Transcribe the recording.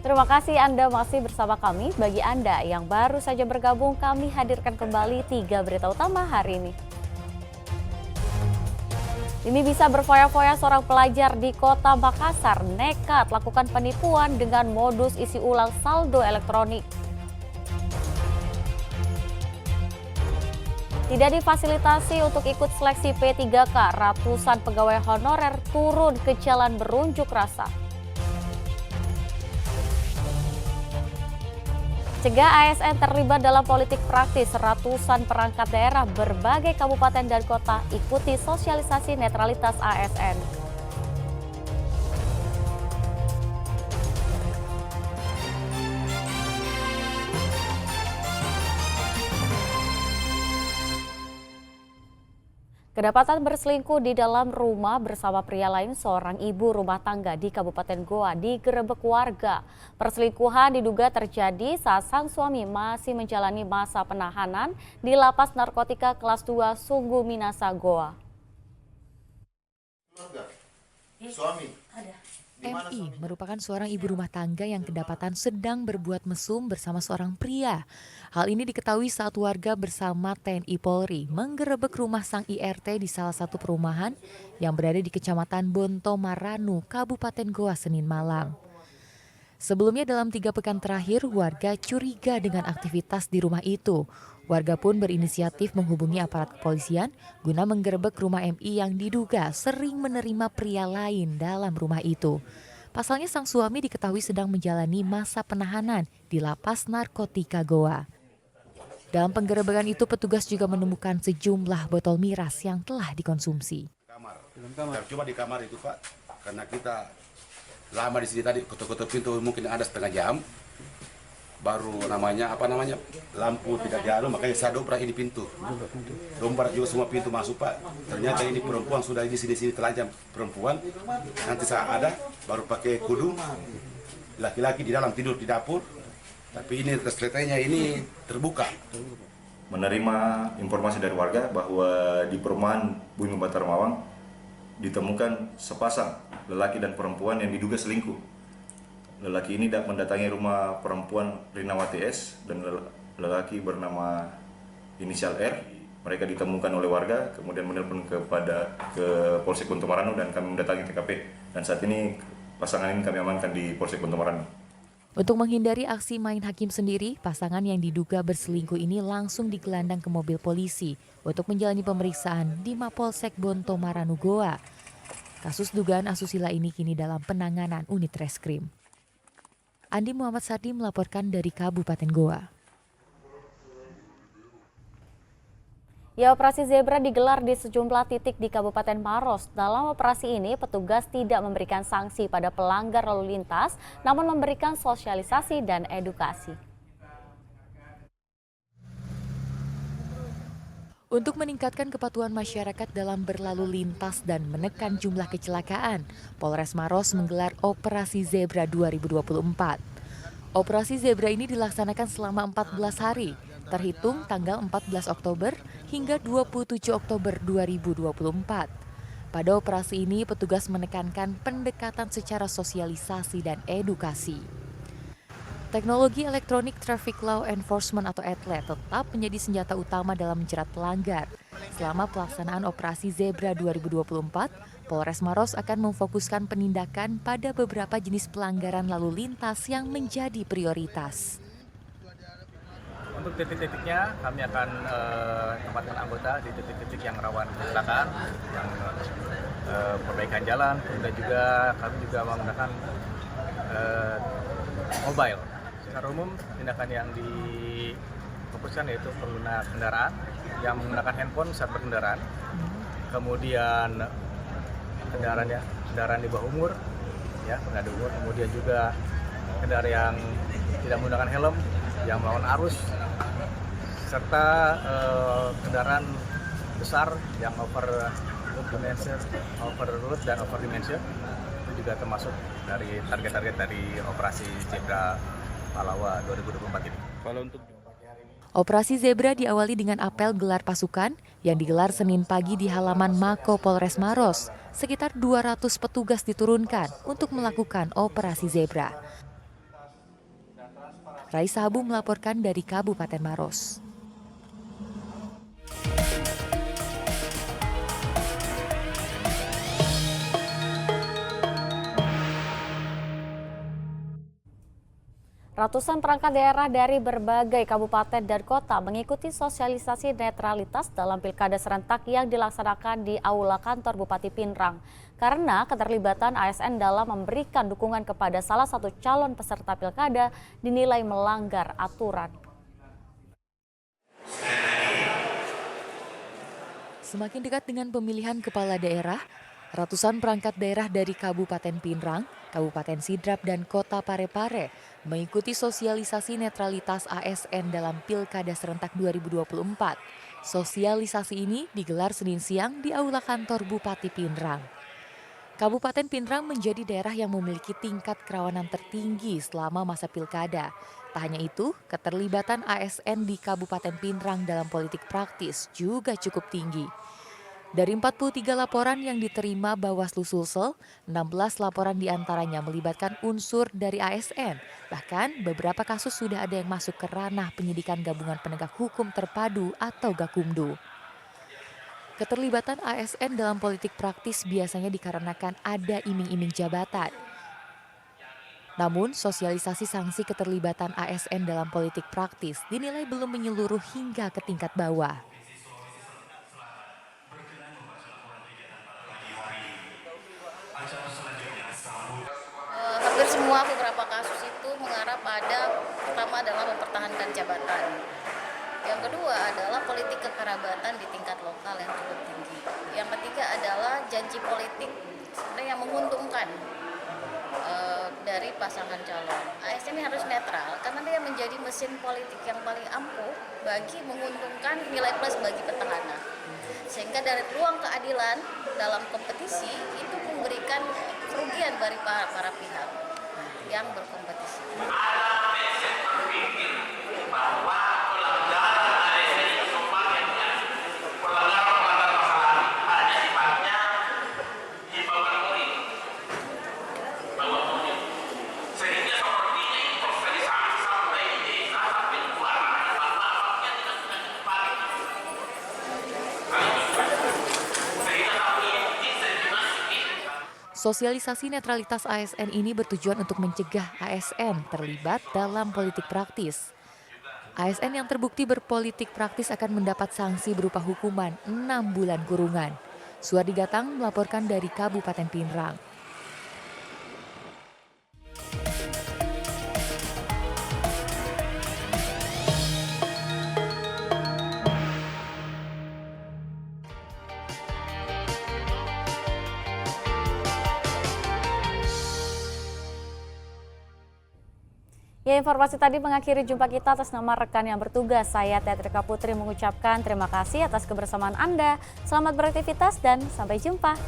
Terima kasih Anda masih bersama kami. Bagi Anda yang baru saja bergabung, kami hadirkan kembali 3 berita utama hari ini. Ini bisa berfoya-foya seorang pelajar di kota Makassar nekat lakukan penipuan dengan modus isi ulang saldo elektronik. Tidak difasilitasi untuk ikut seleksi P3K, ratusan pegawai honorer turun ke jalan berunjuk rasa. Cegah ASN terlibat dalam politik praktis, ratusan perangkat daerah berbagai kabupaten dan kota ikuti sosialisasi netralitas ASN. Kedapatan berselingkuh di dalam rumah bersama pria lain, seorang ibu rumah tangga di Kabupaten Goa digerebek warga. Perselingkuhan diduga terjadi saat sang suami masih menjalani masa penahanan di Lapas Narkotika Kelas 2 Sunggu Minasa, Goa. Suami. MI merupakan seorang ibu rumah tangga yang kedapatan sedang berbuat mesum bersama seorang pria. Hal ini diketahui saat warga bersama TNI Polri menggerebek rumah sang IRT di salah satu perumahan yang berada di Kecamatan Bonto Maranu, Kabupaten Goa, Senin malam. Sebelumnya dalam 3 pekan terakhir, warga curiga dengan aktivitas di rumah itu. Warga pun berinisiatif menghubungi aparat kepolisian guna menggerebek rumah MI yang diduga sering menerima pria lain dalam rumah itu. Pasalnya sang suami diketahui sedang menjalani masa penahanan di Lapas Narkotika Goa. Dalam penggerebekan itu petugas juga menemukan sejumlah botol miras yang telah dikonsumsi. Cuma di kamar itu Pak, karena kita lama di sini tadi, ketuk-ketuk pintu mungkin ada setengah jam. Baru lampu tidak jalan, makanya saya dobrak ini pintu. Dobrak juga semua pintu masuk Pak. Ternyata ini perempuan sudah di sini telanjang perempuan. Nanti saya ada baru pakai kudung. Laki-laki di dalam tidur di dapur. Tapi ini keseretanya ini terbuka. Menerima informasi dari warga bahwa di perumahan Bumi Batar Mawang ditemukan sepasang lelaki dan perempuan yang diduga selingkuh. Lelaki ini mendatangi rumah perempuan Rinawati S dan lelaki bernama inisial R. Mereka ditemukan oleh warga, kemudian menelpon ke Polsek Bonto Maranu dan kami mendatangi TKP. Dan saat ini pasangan ini kami amankan di Polsek Bonto Maranu. Untuk menghindari aksi main hakim sendiri, pasangan yang diduga berselingkuh ini langsung digelandang ke mobil polisi untuk menjalani pemeriksaan di Mapolsek Bonto Maranu, Goa. Kasus dugaan asusila ini kini dalam penanganan unit reskrim. Andi Muhammad Sardi melaporkan dari Kabupaten Goa. Ya, operasi zebra digelar di sejumlah titik di Kabupaten Maros. Dalam operasi ini, petugas tidak memberikan sanksi pada pelanggar lalu lintas, namun memberikan sosialisasi dan edukasi. Untuk meningkatkan kepatuhan masyarakat dalam berlalu lintas dan menekan jumlah kecelakaan, Polres Maros menggelar Operasi Zebra 2024. Operasi Zebra ini dilaksanakan selama 14 hari, terhitung tanggal 14 Oktober hingga 27 Oktober 2024. Pada operasi ini, petugas menekankan pendekatan secara sosialisasi dan edukasi. Teknologi elektronik Traffic Law Enforcement atau ETLE tetap menjadi senjata utama dalam menjerat pelanggar. Selama pelaksanaan Operasi Zebra 2024, Polres Maros akan memfokuskan penindakan pada beberapa jenis pelanggaran lalu lintas yang menjadi prioritas. Untuk titik-titiknya kami akan tempatkan anggota di titik-titik yang rawan kecelakaan, yang perbaikan jalan, kemudian juga kami juga menggunakan mobile. Secara umum tindakan yang difokuskan yaitu pengguna kendaraan yang menggunakan handphone saat berkendaraan, kemudian kendaraan di bawah umur, ya pengguna umur, kemudian juga kendaraan yang tidak menggunakan helm, yang melawan arus, serta kendaraan besar yang overload dan over dimension. Itu juga termasuk dari target-target dari operasi Zebra Palawa 2024 ini. Operasi Zebra diawali dengan apel gelar pasukan yang digelar Senin pagi di halaman Mako Polres Maros. Sekitar 200 petugas diturunkan untuk melakukan Operasi Zebra. Raisa Habu melaporkan dari Kabupaten Maros. Ratusan perangkat daerah dari berbagai kabupaten dan kota mengikuti sosialisasi netralitas dalam pilkada serentak yang dilaksanakan di Aula Kantor Bupati Pinrang. Karena keterlibatan ASN dalam memberikan dukungan kepada salah satu calon peserta pilkada dinilai melanggar aturan. Semakin dekat dengan pemilihan kepala daerah, ratusan perangkat daerah dari Kabupaten Pinrang, Kabupaten Sidrap, dan Kota Parepare mengikuti sosialisasi netralitas ASN dalam Pilkada Serentak 2024. Sosialisasi ini digelar Senin siang di Aula Kantor Bupati Pinrang. Kabupaten Pinrang menjadi daerah yang memiliki tingkat kerawanan tertinggi selama masa pilkada. Tak hanya itu, keterlibatan ASN di Kabupaten Pinrang dalam politik praktis juga cukup tinggi. Dari 43 laporan yang diterima Bawaslu Sulsel, 16 laporan diantaranya melibatkan unsur dari ASN. Bahkan beberapa kasus sudah ada yang masuk ke ranah penyidikan Gabungan Penegak Hukum Terpadu atau Gakumdu. Keterlibatan ASN dalam politik praktis biasanya dikarenakan ada iming-iming jabatan. Namun, sosialisasi sanksi keterlibatan ASN dalam politik praktis dinilai belum menyeluruh hingga ke tingkat bawah. Hampir semua beberapa kasus itu mengarah pada pertama adalah mempertahankan jabatan. Yang kedua adalah politik kekerabatan di tingkat lokal yang cukup tinggi. Yang ketiga adalah janji politik sebenarnya yang menguntungkan dari pasangan calon. ASN ini harus netral karena dia menjadi mesin politik yang paling ampuh bagi menguntungkan nilai plus bagi petahana. Sehingga dari ruang keadilan dalam kompetisi itu memberikan kerugian bagi para pihak yang berkompetisi. Sosialisasi netralitas ASN ini bertujuan untuk mencegah ASN terlibat dalam politik praktis. ASN yang terbukti berpolitik praktis akan mendapat sanksi berupa hukuman 6 bulan kurungan. Suardi Gatang melaporkan dari Kabupaten Pinrang. Ya, informasi tadi mengakhiri jumpa kita. Atas nama rekan yang bertugas, saya Teatrika Putri mengucapkan terima kasih atas kebersamaan Anda. Selamat beraktivitas dan sampai jumpa.